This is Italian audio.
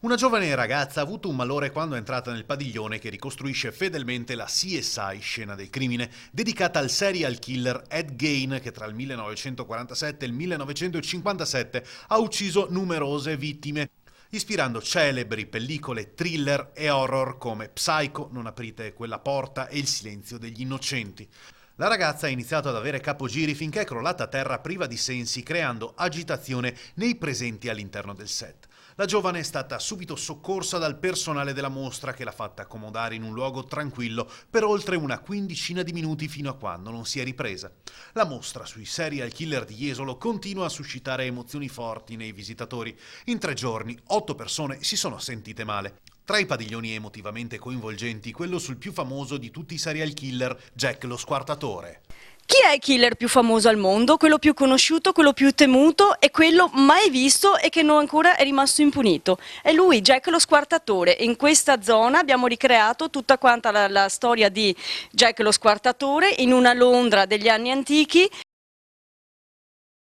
Una giovane ragazza ha avuto un malore quando è entrata nel padiglione che ricostruisce fedelmente la CSI scena del crimine, dedicata al serial killer Ed Gein che tra il 1947 e il 1957 ha ucciso numerose vittime, ispirando celebri pellicole thriller e horror come Psycho, Non aprite quella porta e Il silenzio degli innocenti. La ragazza ha iniziato ad avere capogiri finché è crollata a terra priva di sensi, creando agitazione nei presenti all'interno del set. La giovane è stata subito soccorsa dal personale della mostra che l'ha fatta accomodare in un luogo tranquillo per oltre una quindicina di minuti fino a quando non si è ripresa. La mostra sui serial killer di Jesolo continua a suscitare emozioni forti nei visitatori. In 3 giorni 8 persone si sono sentite male. Tra i padiglioni emotivamente coinvolgenti, quello sul più famoso di tutti i serial killer, Jack lo Squartatore. Chi è il killer più famoso al mondo, quello più conosciuto, quello più temuto e quello mai visto e che non ancora è rimasto impunito? È lui, Jack lo Squartatore. In questa zona abbiamo ricreato tutta quanta la storia di Jack lo Squartatore in una Londra degli anni antichi.